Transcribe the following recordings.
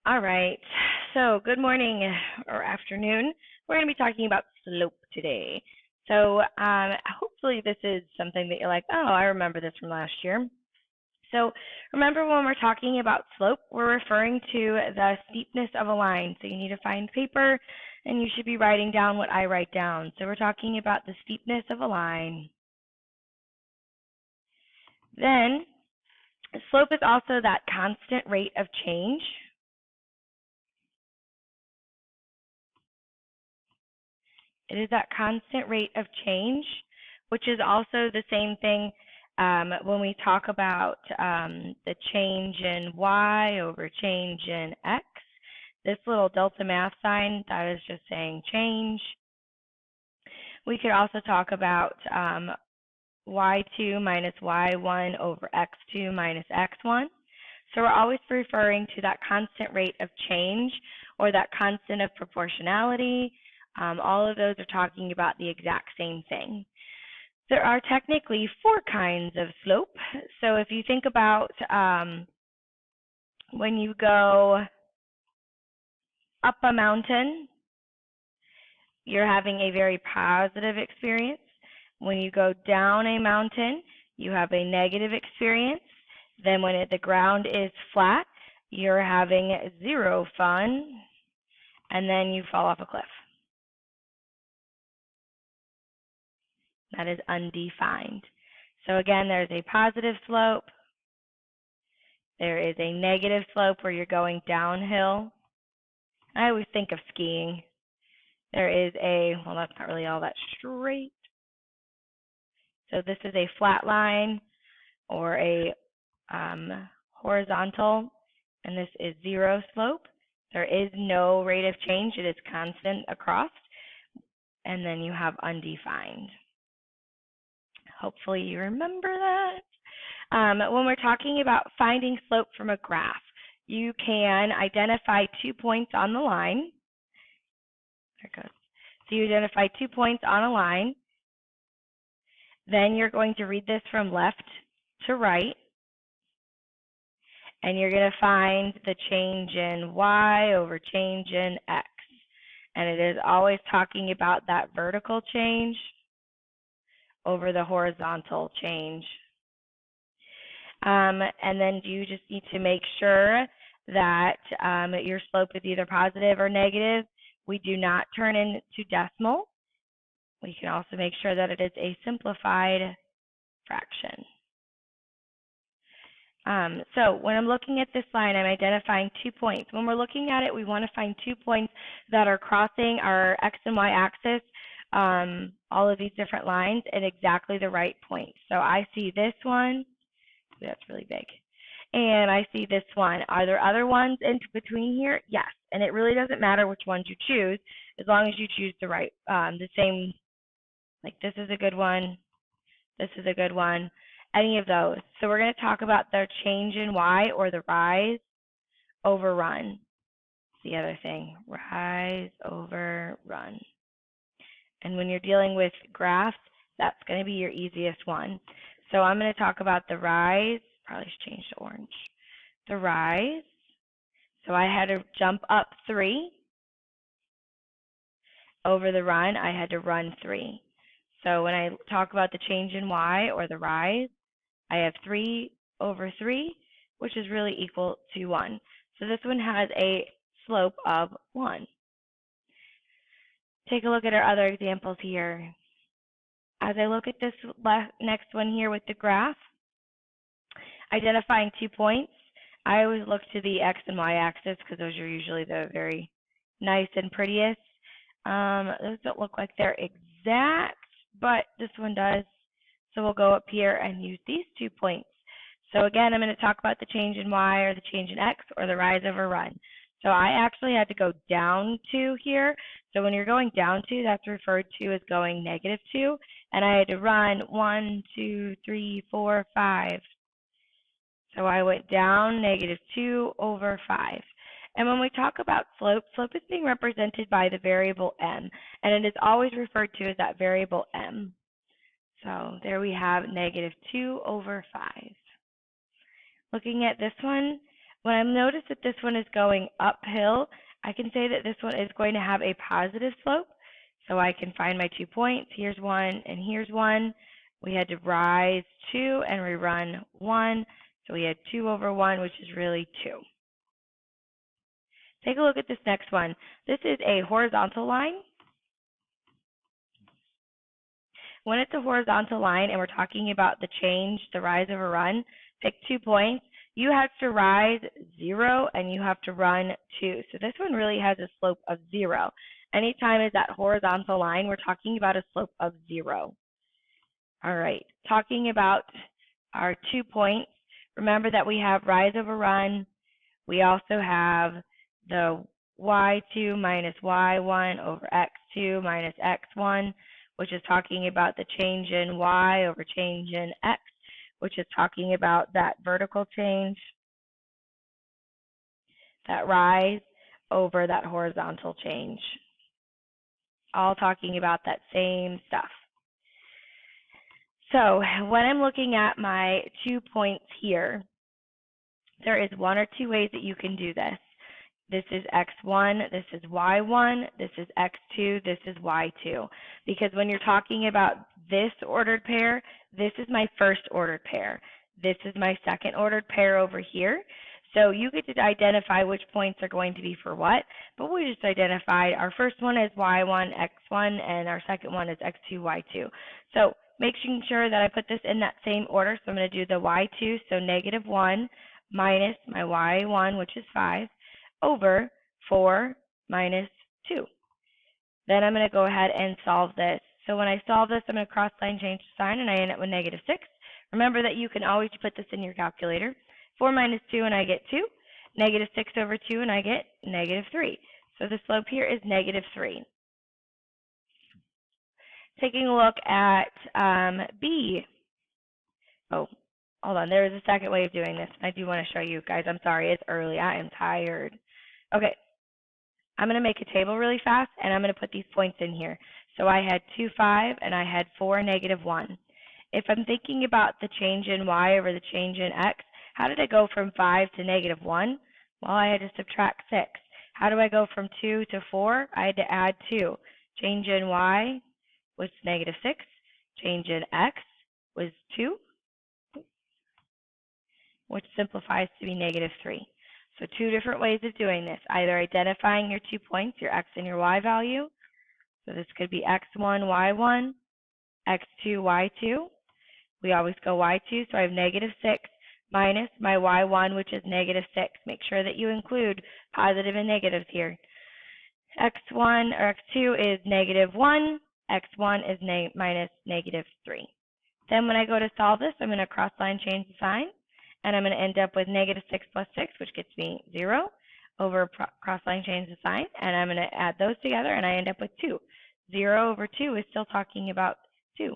All right. So, good morning or afternoon. We're going to be talking about slope today. So, hopefully, this is something that you're like, oh, I remember this from last year. So, remember when we're talking about slope, we're referring to the steepness of a line. So, you need to find paper and you should be writing down what I write down. So, we're talking about the steepness of a line. Then, slope is also that constant rate of change. It is that constant rate of change, which is also the same thing when we talk about the change in y over change in x. This little delta math sign, that is just saying change. We could also talk about y2 minus y1 over x2 minus x1. So we're always referring to that constant rate of change or that constant of proportionality. All of those are talking about the exact same thing. There are technically four kinds of slope. So if you think about when you go up a mountain, you're having a very positive experience. When you go down a mountain, you have a negative experience. Then when the ground is flat, you're having zero fun, and then you fall off a cliff. That is undefined. So again, there's a positive slope. There is a negative slope where you're going downhill. I always think of skiing. There is well, that's not really all that straight. So this is a flat line or a horizontal, and this is zero slope. There is no rate of change. It is constant across. And then you have undefined. Hopefully you remember that. When we're talking about finding slope from a graph, you can identify 2 points on the line. There it goes. So you identify 2 points on a line. Then you're going to read this from left to right. And you're going to find the change in y over change in x. And it is always talking about that vertical change over the horizontal change. And then you just need to make sure that your slope is either positive or negative. We do not turn into decimal. We can also make sure that it is a simplified fraction. So when I'm looking at this line, I'm identifying 2 points. When we're looking at it, we want to find 2 points that are crossing our x and y axis, all of these different lines at exactly the right point. So I see this one. That's really big. And I see this one. Are there other ones in between here? Yes. And it really doesn't matter which ones you choose, as long as you choose the right, the same, like this is a good one, this is a good one, any of those. So we're going to talk about the change in y, or the rise over run. The other thing, rise over run. And when you're dealing with graphs, that's going to be your easiest one. So I'm going to talk about the rise. Probably should change to orange. The rise. So I had to jump up 3. Over the run, I had to run 3. So when I talk about the change in y, or the rise, I have 3 over 3, which is really equal to 1. So this one has a slope of 1. Take a look at our other examples here. As I look at this next one here with the graph, identifying 2 points, I always look to the x and y axis because those are usually the very nice and prettiest. Those don't look like they're exact, but this one does. So we'll go up here and use these 2 points. So again, I'm going to talk about the change in y, or the change in x, or the rise over run. So I actually had to go down 2 here. So when you're going down 2, that's referred to as going -2. And I had to run 1, 2, 3, 4, 5. So I went down -2 over 5. And when we talk about slope, slope is being represented by the variable m. And it is always referred to as that variable m. So there we have -2 over 5. Looking at this one, When I notice that this one is going uphill, I can say that this one is going to have a positive slope. So I can find my 2 points. Here's one and here's one. We had to rise 2 and rerun 1. So we had 2 over 1, which is really 2. Take a look at this next one. This is a horizontal line. When it's a horizontal line and we're talking about the change, the rise over run, pick 2 points. You have to rise 0 and you have to run 2. So this one really has a slope of 0. Anytime it's that horizontal line, we're talking about a slope of 0. All right, talking about our 2 points, remember that we have rise over run. We also have the y2 minus y1 over x2 minus x1, which is talking about the change in y over change in x, which is talking about that vertical change, that rise over that horizontal change. All talking about that same stuff. So when I'm looking at my 2 points here, there is 1 or 2 ways that you can do this. This is x1, this is y1, this is x2, this is y2. Because when you're talking about this ordered pair, this is my first ordered pair. This is my second ordered pair over here. So you get to identify which points are going to be for what, but we just identified our first one is y1, x1, and our second one is x2, y2. So making sure that I put this in that same order, so I'm going to do the y2, so -1 minus my y1, which is 5, over 4 minus 2. Then I'm going to go ahead and solve this. So when I solve this, I'm going to cross line change the sign, and I end up with -6. Remember that you can always put this in your calculator. 4 minus 2, and I get 2. -6 over 2, and I get -3. So the slope here is -3. Taking a look at B. Oh, hold on. There is a second way of doing this. I do want to show you guys. I'm sorry. It's early. I am tired. Okay. I'm going to make a table really fast, and I'm going to put these points in here. So I had 2, 5, and I had 4, -1. If I'm thinking about the change in y over the change in x, how did I go from 5 to -1? Well, I had to subtract 6. How do I go from 2 to 4? I had to add 2. Change in y was -6. Change in x was 2, which simplifies to be -3. So 2 different ways of doing this, either identifying your 2 points, your x and your y value. So this could be x1, y1, x2, y2. We always go y2, so I have -6 minus my y1, which is -6. Make sure that you include positive and negatives here. x1 or x2 is -1, x1 is minus -3. Then when I go to solve this, I'm going to cross line change the sign, and I'm going to end up with -6 plus 6, which gets me 0, over cross line change the sign, and I'm going to add those together, and I end up with 2. 0 over 2 is still talking about 2.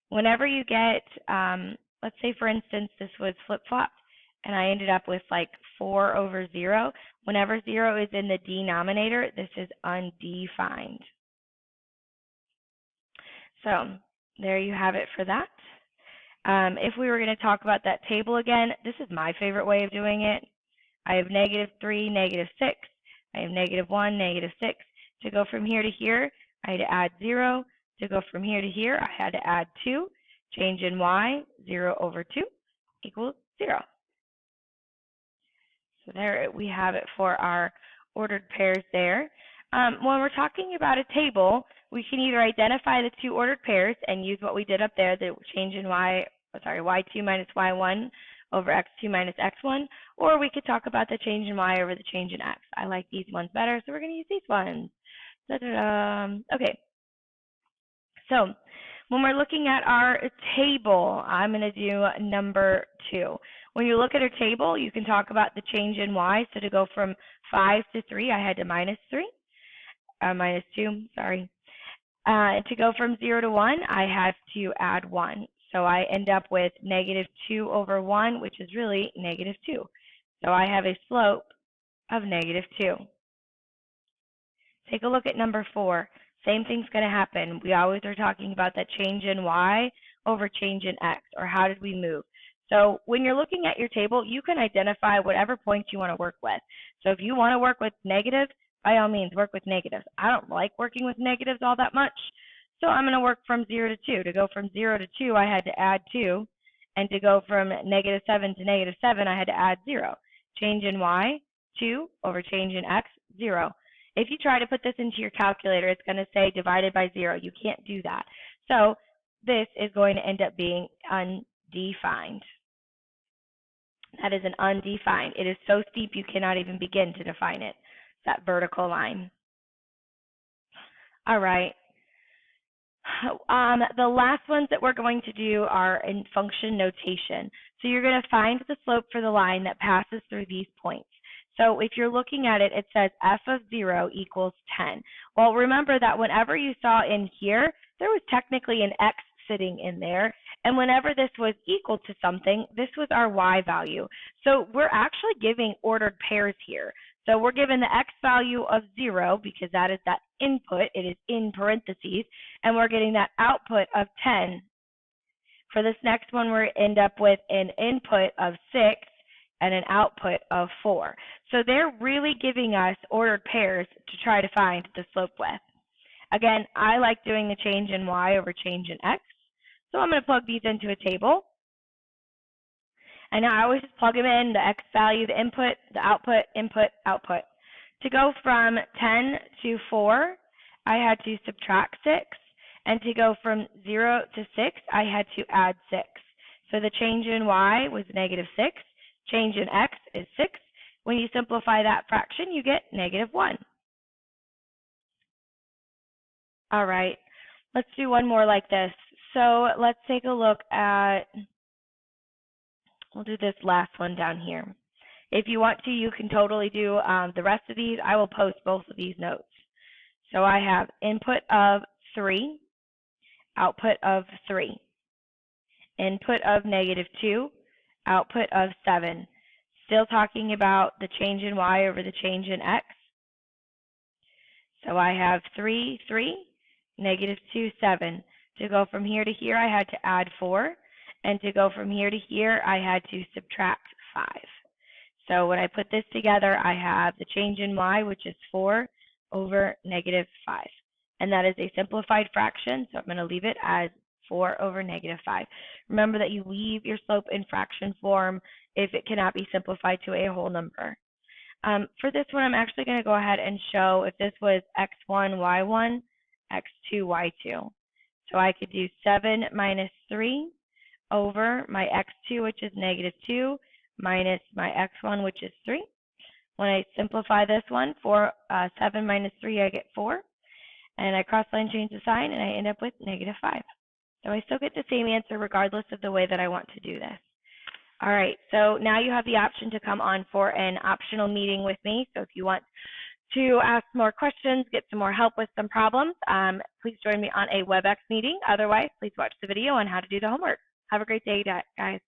Whenever you get, let's say for instance, this was flip-flopped, and I ended up with like 4 over 0. Whenever 0 is in the denominator, this is undefined. So there you have it for that. If we were going to talk about that table again, this is my favorite way of doing it. I have -3, -6. I have -1, -6. To go from here to here, I had to add 0. To go from here to here, I had to add 2. Change in y, 0 over 2 equals 0. So there we have it for our ordered pairs there. When we're talking about a table, we can either identify the 2 ordered pairs and use what we did up there, the change in y2 minus y1 over x2 minus x1, or we could talk about the change in y over the change in x. I like these ones better, so we're going to use these ones. Okay. So when we're looking at our table, I'm going to do number 2. When you look at a table, you can talk about the change in y. So to go from 5 to 3, I had to minus 2, sorry. To go from 0 to 1, I have to add 1. So I end up with -2 over 1, which is really -2. So I have a slope of -2. Take a look at number 4. Same thing's going to happen. We always are talking about that change in y over change in x, or how did we move. So when you're looking at your table, you can identify whatever points you want to work with. So if you want to work with negatives, by all means, work with negatives. I don't like working with negatives all that much, so I'm going to work from 0 to 2. To go from 0 to 2, I had to add 2, and to go from -7 to -7, I had to add 0. Change in y, 2, over change in x, 0. If you try to put this into your calculator, it's going to say divided by 0. You can't do that. So this is going to end up being undefined. That is an undefined. It is so steep you cannot even begin to define it. That vertical line. All right. The last ones that we're going to do are in function notation. So you're going to find the slope for the line that passes through these points. So if you're looking at it, it says f of 0 equals 10. Well, remember that whenever you saw in here, there was technically an x sitting in there. And whenever this was equal to something, this was our y value. So we're actually giving ordered pairs here. So we're given the x value of 0 because that is that input. It is in parentheses. And we're getting that output of 10. For this next one, we end up with an input of 6 and an output of 4. So they're really giving us ordered pairs to try to find the slope with. Again, I like doing the change in y over change in x. So I'm going to plug these into a table. And now I always just plug them in, the x value, the input, the output, input, output. To go from 10 to 4, I had to subtract 6. And to go from 0 to 6, I had to add 6. So the change in y was -6. Change in x is 6. When you simplify that fraction, you get -1. All right, let's do one more like this. So let's take a look at, we'll do this last one down here. If you want to, you can totally do the rest of these. I will post both of these notes. So I have input of 3, output of 3, input of -2, output of 7. Still talking about the change in y over the change in x. So I have 3, 3, -2, 7. To go from here to here, I had to add 4. And to go from here to here, I had to subtract 5. So when I put this together, I have the change in y, which is 4 over -5. And that is a simplified fraction, so I'm going to leave it as 4 over -5. Remember that you leave your slope in fraction form if it cannot be simplified to a whole number. For this one, I'm actually going to go ahead and show if this was x1, y1, x2, y2. So I could do 7 minus 3 over my x2, which is -2, minus my x1, which is 3. When I simplify this one, 7 minus 3, I get 4. And I cross-line change the sign, and I end up with -5. So I still get the same answer regardless of the way that I want to do this. All right, so now you have the option to come on for an optional meeting with me. So if you want to ask more questions, get some more help with some problems, please join me on a WebEx meeting. Otherwise, please watch the video on how to do the homework. Have a great day, guys.